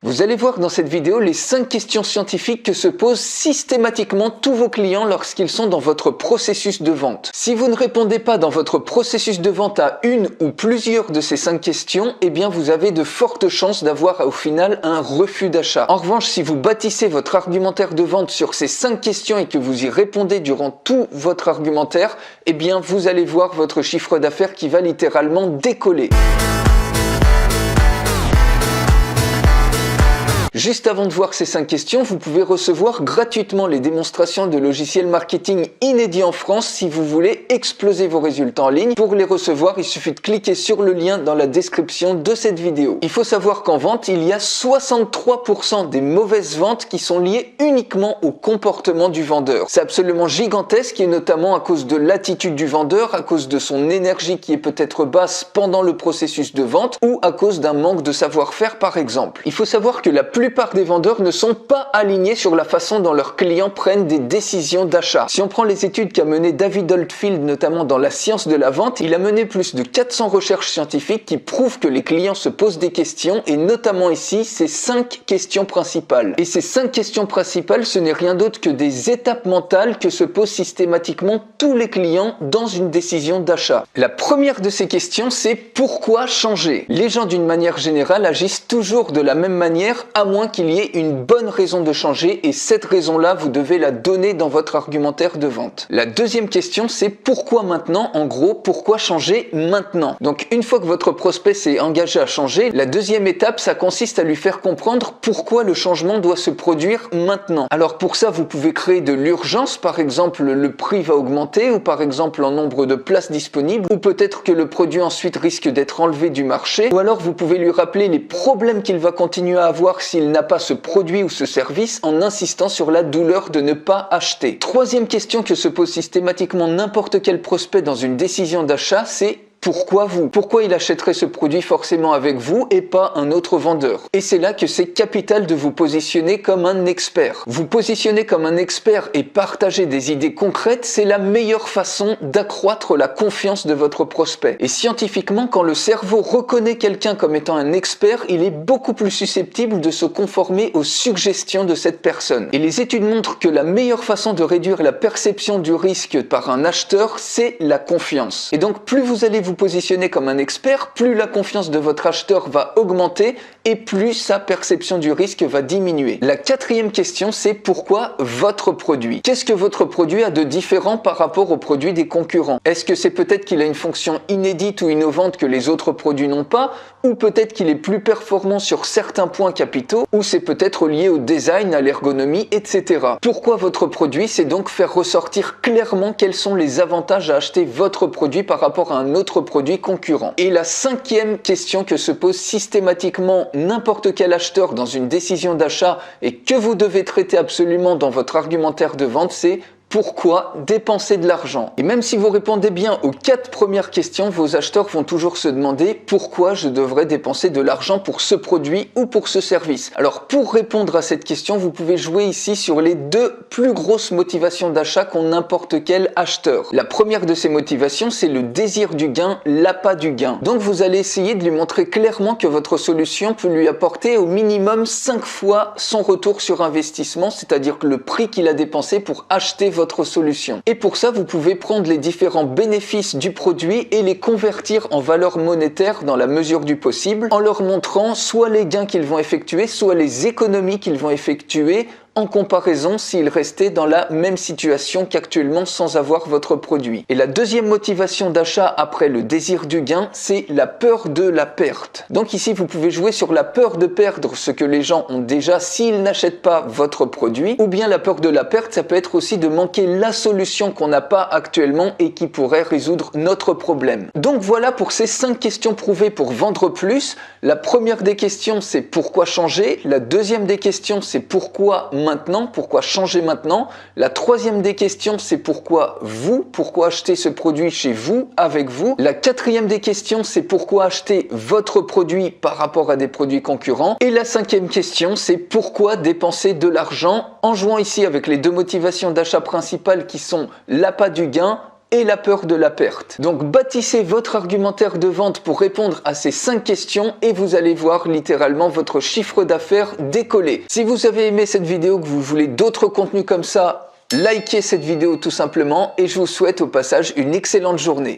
Vous allez voir dans cette vidéo les 5 questions scientifiques que se posent systématiquement tous vos clients lorsqu'ils sont dans votre processus de vente. Si vous ne répondez pas dans votre processus de vente à une ou plusieurs de ces 5 questions, eh bien vous avez de fortes chances d'avoir au final un refus d'achat. En revanche, si vous bâtissez votre argumentaire de vente sur ces 5 questions et que vous y répondez durant tout votre argumentaire, eh bien vous allez voir votre chiffre d'affaires qui va littéralement décoller. Juste avant de voir ces 5 questions, vous pouvez recevoir gratuitement les démonstrations de logiciels marketing inédits en France si vous voulez exploser vos résultats en ligne. Pour les recevoir, il suffit de cliquer sur le lien dans la description de cette vidéo. Il faut savoir qu'en vente, il y a 63% des mauvaises ventes qui sont liées uniquement au comportement du vendeur. C'est absolument gigantesque et notamment à cause de l'attitude du vendeur, à cause de son énergie qui est peut-être basse pendant le processus de vente ou à cause d'un manque de savoir-faire par exemple. Il faut savoir que la plupart des vendeurs ne sont pas alignés sur la façon dont leurs clients prennent des décisions d'achat. Si on prend les études qu'a mené David Oldfield, notamment dans la science de la vente, il a mené plus de 400 recherches scientifiques qui prouvent que les clients se posent des questions et notamment ici, ces 5 questions principales. Et ces 5 questions principales, ce n'est rien d'autre que des étapes mentales que se posent systématiquement tous les clients dans une décision d'achat. La première de ces questions, c'est pourquoi changer? Les gens d'une manière générale agissent toujours de la même manière à moins qu'il y ait une bonne raison de changer et cette raison-là, vous devez la donner dans votre argumentaire de vente. La deuxième question, c'est pourquoi maintenant? En gros, pourquoi changer maintenant? Donc, une fois que votre prospect s'est engagé à changer, la deuxième étape, ça consiste à lui faire comprendre pourquoi le changement doit se produire maintenant. Alors pour ça, vous pouvez créer de l'urgence, par exemple, le prix va augmenter ou par exemple en nombre de places disponibles ou peut-être que le produit ensuite risque d'être enlevé du marché ou alors vous pouvez lui rappeler les problèmes qu'il va continuer à avoir s'il n'a pas ce produit ou ce service en insistant sur la douleur de ne pas acheter. Troisième question que se pose systématiquement n'importe quel prospect dans une décision d'achat, c'est pourquoi vous? Pourquoi il achèterait ce produit forcément avec vous et pas un autre vendeur? Et c'est là que c'est capital de vous positionner comme un expert. Vous positionner comme un expert et partager des idées concrètes, c'est la meilleure façon d'accroître la confiance de votre prospect. Et scientifiquement, quand le cerveau reconnaît quelqu'un comme étant un expert, il est beaucoup plus susceptible de se conformer aux suggestions de cette personne. Et les études montrent que la meilleure façon de réduire la perception du risque par un acheteur, c'est la confiance. Et donc, plus vous allez vous positionner comme un expert, plus la confiance de votre acheteur va augmenter et plus sa perception du risque va diminuer. La quatrième question, c'est pourquoi votre produit? Qu'est-ce que votre produit a de différent par rapport aux produits des concurrents? Est-ce que c'est peut-être qu'il a une fonction inédite ou innovante que les autres produits n'ont pas? Ou peut-être qu'il est plus performant sur certains points capitaux? Ou c'est peut-être lié au design, à l'ergonomie, etc. Pourquoi votre produit? C'est donc faire ressortir clairement quels sont les avantages à acheter votre produit par rapport à un autre produit concurrent. Et la cinquième question que se pose systématiquement n'importe quel acheteur dans une décision d'achat et que vous devez traiter absolument dans votre argumentaire de vente, c'est pourquoi dépenser de l'argent? Et même si vous répondez bien aux 4 premières questions, vos acheteurs vont toujours se demander pourquoi je devrais dépenser de l'argent pour ce produit ou pour ce service. Alors pour répondre à cette question, vous pouvez jouer ici sur les 2 plus grosses motivations d'achat qu'ont n'importe quel acheteur. La première de ces motivations, c'est le désir du gain, l'appât du gain. Donc vous allez essayer de lui montrer clairement que votre solution peut lui apporter au minimum 5 fois son retour sur investissement, c'est-à-dire le prix qu'il a dépensé pour acheter votre solution. Et pour ça, vous pouvez prendre les différents bénéfices du produit et les convertir en valeur monétaire dans la mesure du possible, en leur montrant soit les gains qu'ils vont effectuer, soit les économies qu'ils vont effectuer en comparaison s'ils restaient dans la même situation qu'actuellement sans avoir votre produit. Et la deuxième motivation d'achat après le désir du gain, c'est la peur de la perte. Donc ici, vous pouvez jouer sur la peur de perdre ce que les gens ont déjà s'ils n'achètent pas votre produit, ou bien la peur de la perte, ça peut être aussi de manquer la solution qu'on n'a pas actuellement et qui pourrait résoudre notre problème. Donc voilà pour ces 5 questions prouvées pour vendre plus. La première des questions, c'est pourquoi changer? La deuxième des questions, c'est pourquoi maintenant, pourquoi changer maintenant? La troisième des questions, c'est pourquoi acheter ce produit chez vous, avec vous? La quatrième des questions, c'est pourquoi acheter votre produit par rapport à des produits concurrents? Et la cinquième question, c'est pourquoi dépenser de l'argent en jouant ici avec les 2 motivations d'achat principales qui sont l'appât du gain et la peur de la perte. Donc bâtissez votre argumentaire de vente pour répondre à ces 5 questions et vous allez voir littéralement votre chiffre d'affaires décoller. Si vous avez aimé cette vidéo, que vous voulez d'autres contenus comme ça, likez cette vidéo tout simplement et je vous souhaite au passage une excellente journée.